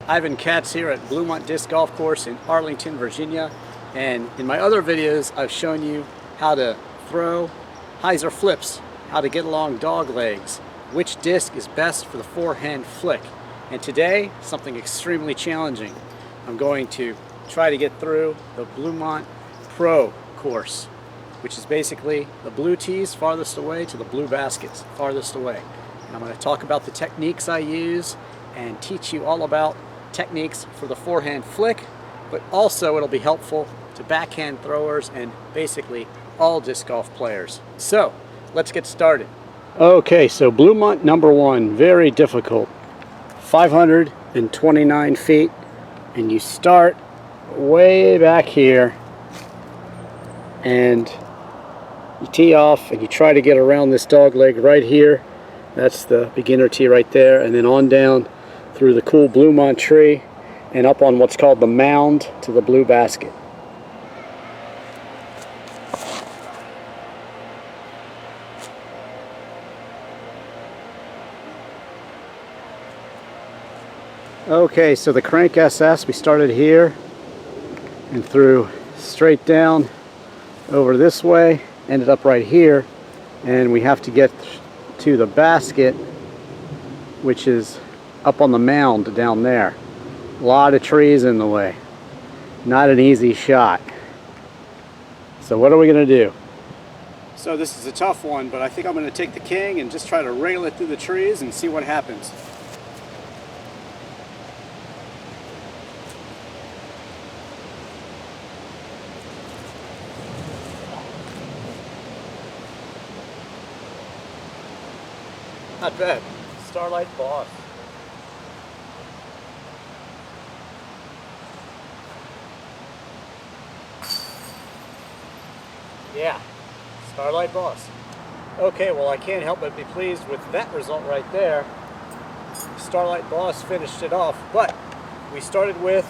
Ivan Katz here at Bluemont Disc Golf Course in Arlington, Virginia. And in my other videos, I've shown you how to throw hyzer flips, how to get along dog legs, which disc is best for the forehand flick. And today, something extremely challenging. I'm going to try to get through the Bluemont Pro course, which is basically the blue tees farthest away to the blue baskets farthest away. And I'm going to talk about the techniques I use and teach you all about techniques for the forehand flick, but also it'll be helpful to backhand throwers and basically all disc golf players. So let's get started. Okay, so Bluemont number one, very difficult. 529 feet, and you start way back here and you tee off and you try to get around this dog leg right here. That's the beginner tee right there, and then on down through the cool Bluemont tree and up on what's called the mound to the blue basket. Okay, so the crank SS, we started here and threw straight down over this way, ended up right here, and we have to get to the basket, which is up on the mound down there. A lot of trees in the way. Not an easy shot. So what are we going to do? So this is a tough one, but I think I'm going to take the king and just try to rail it through the trees and see what happens. Not bad. Starlight Boss. Yeah, Starlight Boss. Okay, well I can't help but be pleased with that result right there. Starlight Boss finished it off, but we started with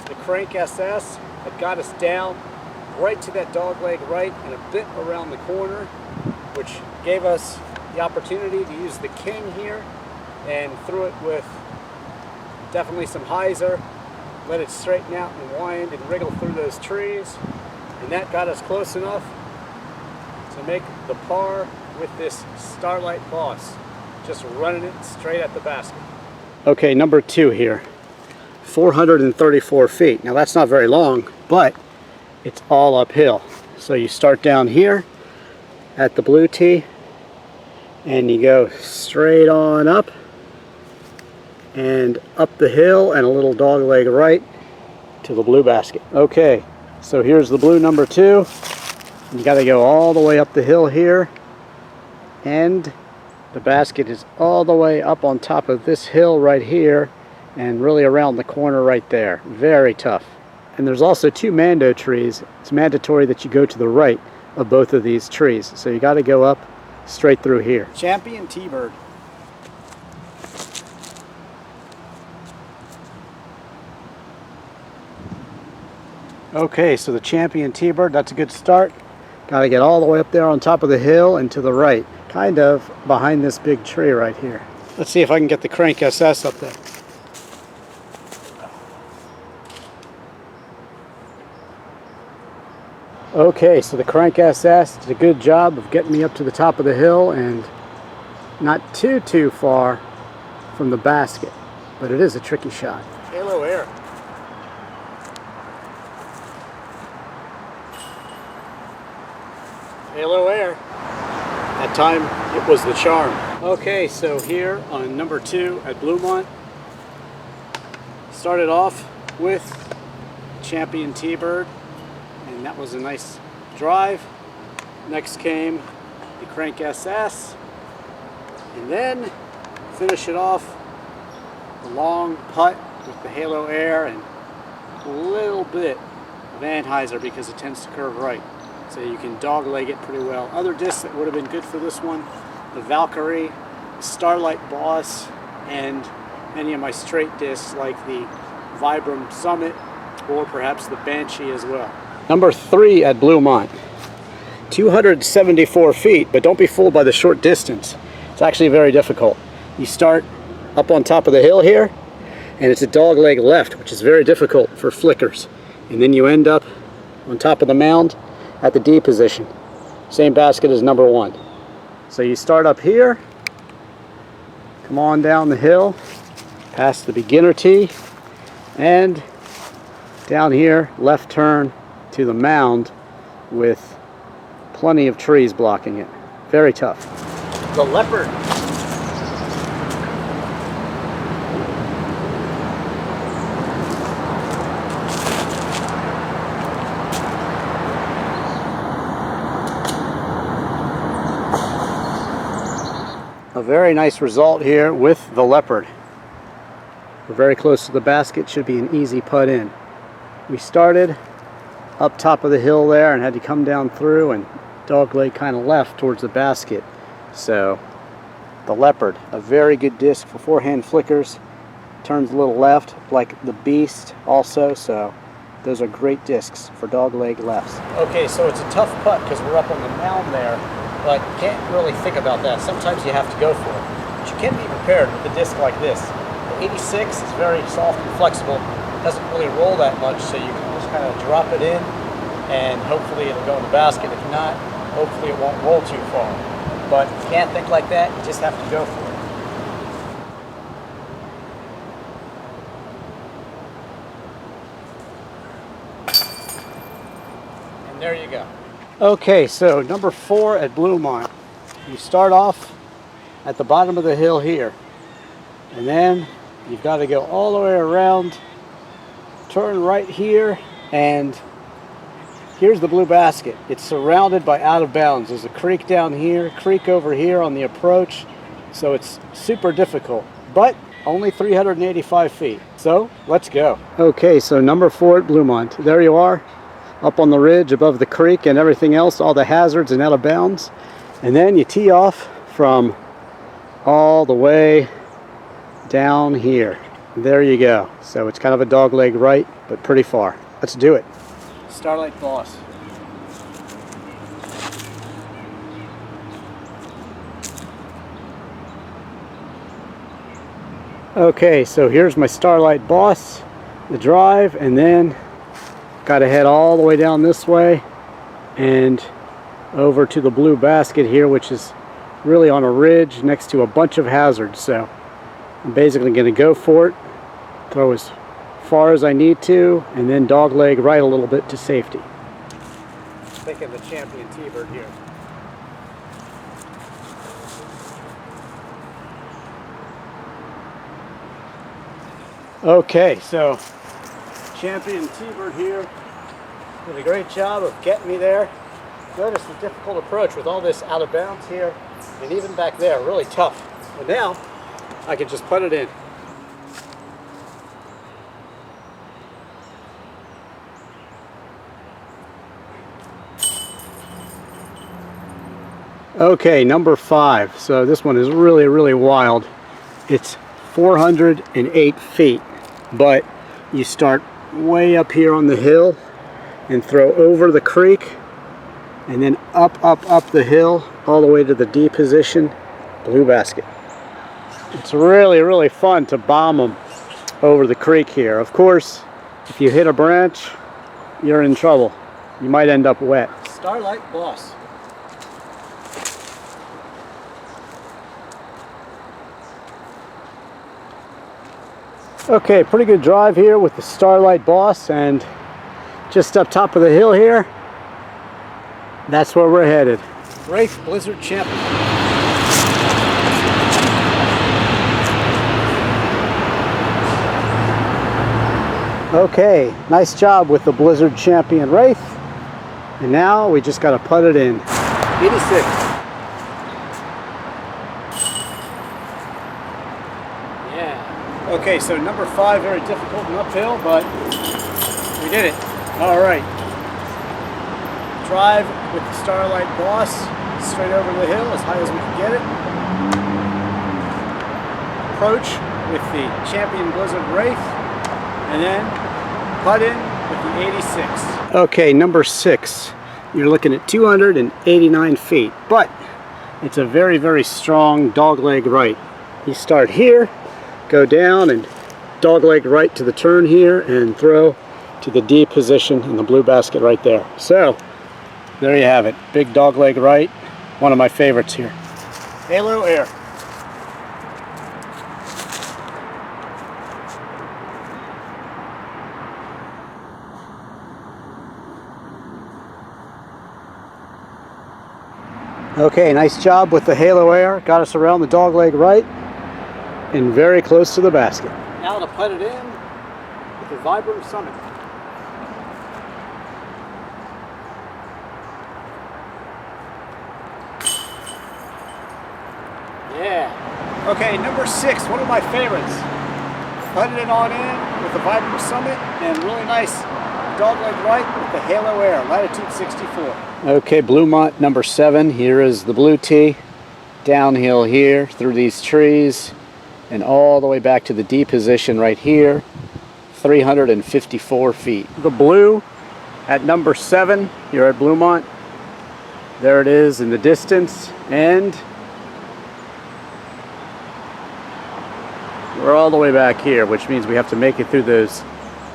the crank SS that got us down right to that dog leg right and a bit around the corner, which gave us the opportunity to use the king here and threw it with definitely some hyzer, let it straighten out and wind and wriggle through those trees, and that got us close enough to make the par with this Starlight Boss, just running it straight at the basket. Okay, number two here, 434 feet. Now that's not very long, but it's all uphill. So you start down here at the blue tee and you go straight on up and up the hill and a little dog leg right to the blue basket. Okay, so here's the blue number two. You got to go all the way up the hill here, and the basket is all the way up on top of this hill right here and really around the corner right there. Very tough. And there's also two mando trees. It's mandatory that you go to the right of both of these trees, so you got to go up straight through here. Champion T-Bird. Okay, so the Champion T-Bird, that's a good start. Got to get all the way up there on top of the hill and to the right, kind of behind this big tree right here. Let's see if I can get the crank SS up there. Okay, so the crank SS did a good job of getting me up to the top of the hill and not too far from the basket, but it is a tricky shot. Halo air. Halo air. That time it was the charm. Okay, so here on number two at Bluemont, started off with Champion T-Bird. And that was a nice drive. Next came the crank SS, and then finish it off the long putt with the halo air and a little bit of anhyzer because it tends to curve right, so you can dog leg it pretty well. Other discs that would have been good for this one, the Valkyrie, the Starlight Boss, and many of my straight discs like the Vibram Summit or perhaps the Banshee as well. Number three at Bluemont, 274 feet, but don't be fooled by the short distance. It's actually very difficult. You start up on top of the hill here, and it's a dog leg left, which is very difficult for flickers. And then you end up on top of the mound at the D position. Same basket as number 1. So you start up here, come on down the hill, past the beginner tee, and down here, left turn to the mound with plenty of trees blocking it. Very tough. The leopard. A very nice result here with the leopard. We're very close to the basket, should be an easy putt in. We started up top of the hill there and had to come down through, and dog leg kind of left towards the basket. So the leopard, a very good disc for forehand flickers, turns a little left like the beast also, so those are great discs for dog leg lefts. Okay, so it's a tough putt because we're up on the mound there, but you can't really think about that. Sometimes you have to go for it. But you can be prepared with a disc like this. The 86 is very soft and flexible, doesn't really roll that much, so you can just kind of drop it in and hopefully it'll go in the basket. If not, hopefully it won't roll too far. But you can't think like that, you just have to go for it. And there you go. Okay, so number 4 at Bluemont. You start off at the bottom of the hill here, and then you've got to go all the way around, turn right here, and here's the blue basket. It's surrounded by out of bounds. There's a creek down here, creek over here on the approach, so it's super difficult, but only 385 feet. So let's go. Okay, so number 4 at Bluemont. There you are, up on the ridge above the creek and everything else, all the hazards and out of bounds. And then you tee off from all the way down here. There you go. So it's kind of a dog leg right, but pretty far. Let's do it. Starlight Boss. Okay, so here's my Starlight Boss, the drive, and then got to head all the way down this way and over to the blue basket here, which is really on a ridge next to a bunch of hazards. So I'm basically going to go for it, throw as far as I need to, and then dog leg right a little bit to safety. Thinking the champion T-bird here. Okay, so champion T-bird here did a great job of getting me there. Notice the difficult approach with all this out of bounds here, and even back there, really tough. But now I can just put it in. Okay, number 5. So this one is really, really wild. It's 408 feet, but you start way up here on the hill and throw over the creek and then up the hill all the way to the D position, blue basket. It's really, really fun to bomb them over the creek here. Of course, if you hit a branch, you're in trouble. You might end up wet. Starlight Boss. Okay, pretty good drive here with the Starlight Boss, and just up top of the hill here, that's where we're headed. Wraith Blizzard Champion. Okay, nice job with the Blizzard Champion Wraith, and now we just got to put it in. 86. Okay, so number 5, very difficult and uphill, but we did it. All right. Drive with the Starlight Boss straight over the hill as high as we can get it. Approach with the Champion Blizzard Wraith, and then putt in with the 86. Okay, number 6. You're looking at 289 feet, but it's a very, very strong dog leg right. You start here, go down and dog leg right to the turn here and throw to the D position in the blue basket right there. So there you have it. Big dog leg right. One of my favorites here. Halo Air. Okay, nice job with the Halo Air. Got us around the dog leg right and very close to the basket. Now to put it in with the Vibram Summit. Yeah. Okay, number 6, one of my favorites. Putting it on in with the Vibram Summit and really nice dog leg right with the Halo Air, latitude 64. Okay, Bluemont number 7. Here is the blue tee. Downhill here through these trees and all the way back to the D position right here. 354 feet. The blue at number 7 here at Bluemont. There it is in the distance, and we're all the way back here, which means we have to make it through those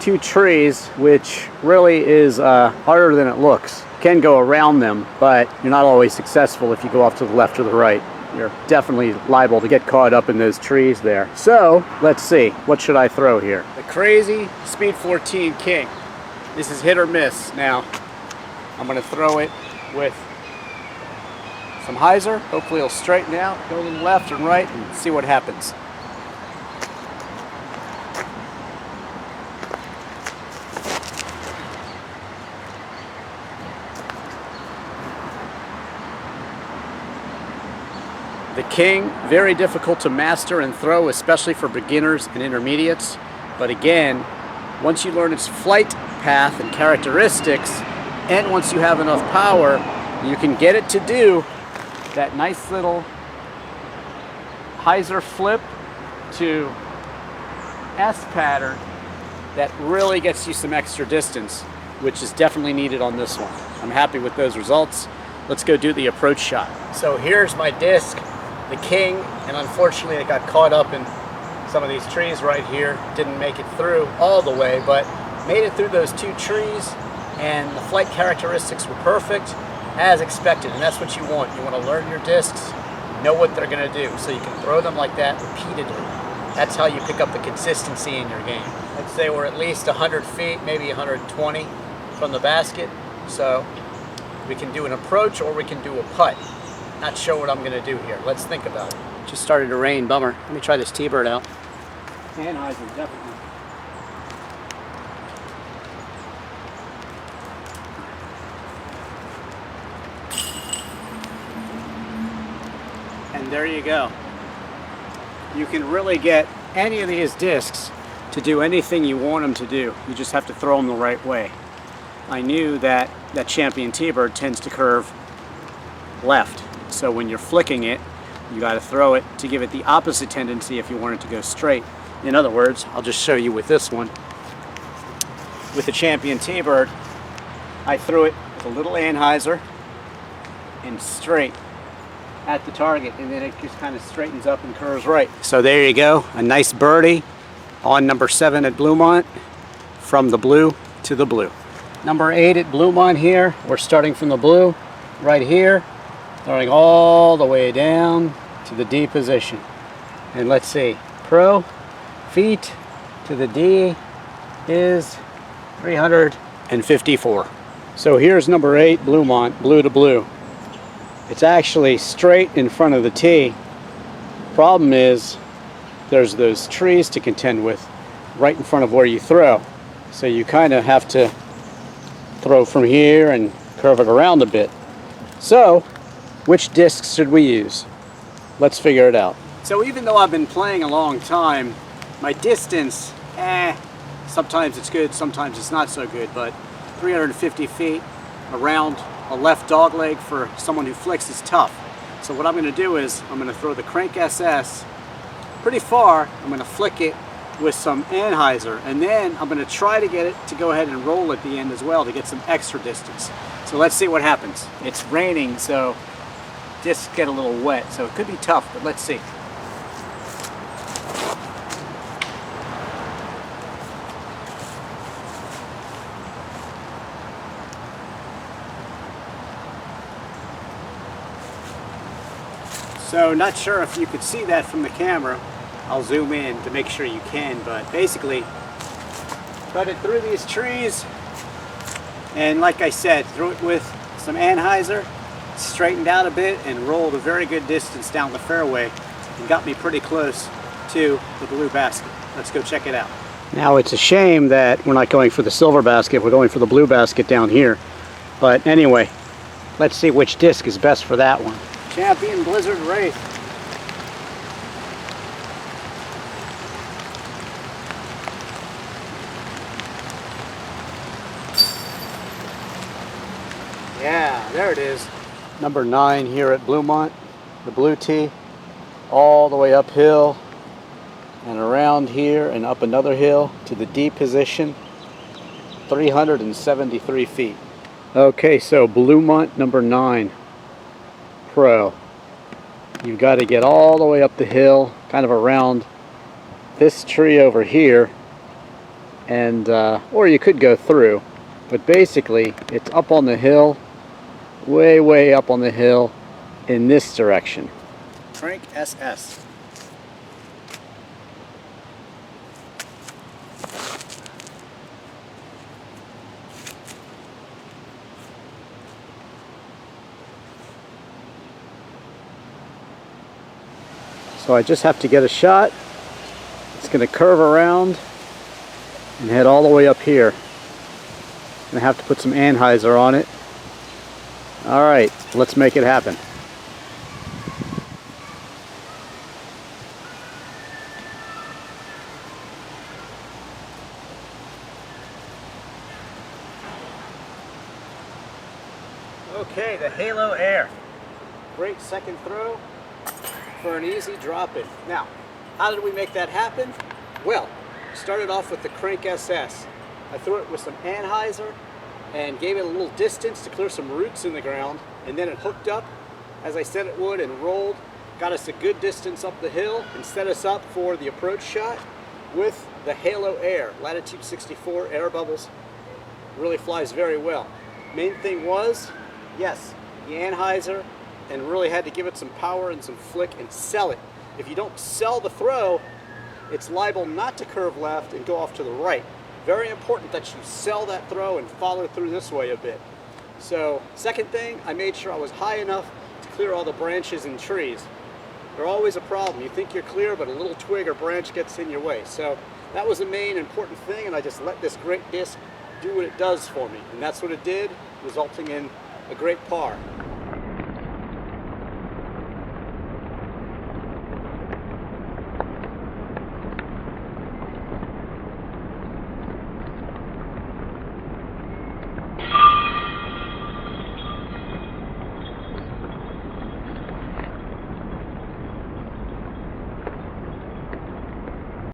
2 trees, which really is harder than it looks. You can go around them, but you're not always successful if you go off to the left or the right. You're definitely liable to get caught up in those trees there. So let's see, what should I throw here? The crazy Speed 14 King. This is hit or miss. Now I'm going to throw it with some hyzer. Hopefully it'll straighten out, go a little left and right, and see what happens. The King, very difficult to master and throw, especially for beginners and intermediates. But again, once you learn its flight path and characteristics, and once you have enough power, you can get it to do that nice little hyzer flip to S pattern that really gets you some extra distance, which is definitely needed on this one. I'm happy with those results. Let's go do the approach shot. So here's my disc, the King, and unfortunately it got caught up in some of these trees right here. Didn't make it through all the way, but made it through those 2 trees, and the flight characteristics were perfect as expected, and that's what you want. You want to learn your discs, know what they're going to do, so you can throw them like that repeatedly. That's how you pick up the consistency in your game. Let's say we're at least 100 feet, maybe 120 from the basket, so we can do an approach or we can do a putt. Not sure what I'm going to do here. Let's think about it. Just started to rain, bummer. Let me try this T-bird out. Anheuser, definitely. And there you go. You can really get any of these discs to do anything you want them to do. You just have to throw them the right way. I knew that that Champion T-bird tends to curve left. So when you're flicking it, you got to throw it to give it the opposite tendency if you want it to go straight. In other words, I'll just show you with this one. With the Champion T-bird, I threw it with a little anhyzer and straight at the target, and then it just kind of straightens up and curves right. So there you go, a nice birdie on number 7 at Bluemont, from the blue to the blue. Number 8 at Bluemont here, we're starting from the blue right here, throwing all the way down to the D position. And let's see, pro feet to the D is 354. So here's number 8, Bluemont, blue to blue. It's actually straight in front of the tee. Problem is, there's those trees to contend with right in front of where you throw. So you kind of have to throw from here and curve it around a bit. So, which discs should we use? Let's figure it out. So even though I've been playing a long time, my distance, sometimes it's good, sometimes it's not so good, but 350 feet around a left dog leg for someone who flicks is tough. So what I'm going to do is I'm going to throw the Crank SS pretty far. I'm going to flick it with some anhyzer, and then I'm going to try to get it to go ahead and roll at the end as well to get some extra distance. So let's see what happens. It's raining, so discs get a little wet, so it could be tough, but let's see. So not sure if you could see that from the camera. I'll zoom in to make sure you can, but basically cut it through these trees, and like I said, threw it with some anhyzer, straightened out a bit, and rolled a very good distance down the fairway and got me pretty close to the blue basket. Let's go check it out. Now it's a shame that we're not going for the silver basket, we're going for the blue basket down here. But anyway, let's see which disc is best for that one. Champion Blizzard Wraith. Yeah, there it is. Number 9 here at Bluemont, the blue tee, all the way uphill and around here and up another hill to the D position, 373 feet. Okay, so Bluemont number 9 Pro. You've got to get all the way up the hill, kind of around this tree over here, and or you could go through, but basically it's up on the hill, way up on the hill in this direction. Frank SS. So I just have to get a shot. It's going to curve around and head all the way up here. I'm going to have to put some anhyzer on it. Alright, let's make it happen. Okay, the Halo Air. Great second throw for an easy drop-in. Now, how did we make that happen? Well, started off with the Crank SS. I threw it with some anhyzer and gave it a little distance to clear some roots in the ground, and then it hooked up as I said it would and rolled, got us a good distance up the hill and set us up for the approach shot with the Halo Air. Latitude 64 air bubbles, really flies very well. Main thing was, yes, the anhyzer, and really had to give it some power and some flick and sell it. If you don't sell the throw, it's liable not to curve left and go off to the right. Very important that you sell that throw and follow through this way a bit. So, second thing, I made sure I was high enough to clear all the branches and trees. They're always a problem. You think you're clear, but a little twig or branch gets in your way. So that was the main important thing, and I just let this great disc do what it does for me. And that's what it did, resulting in a great par.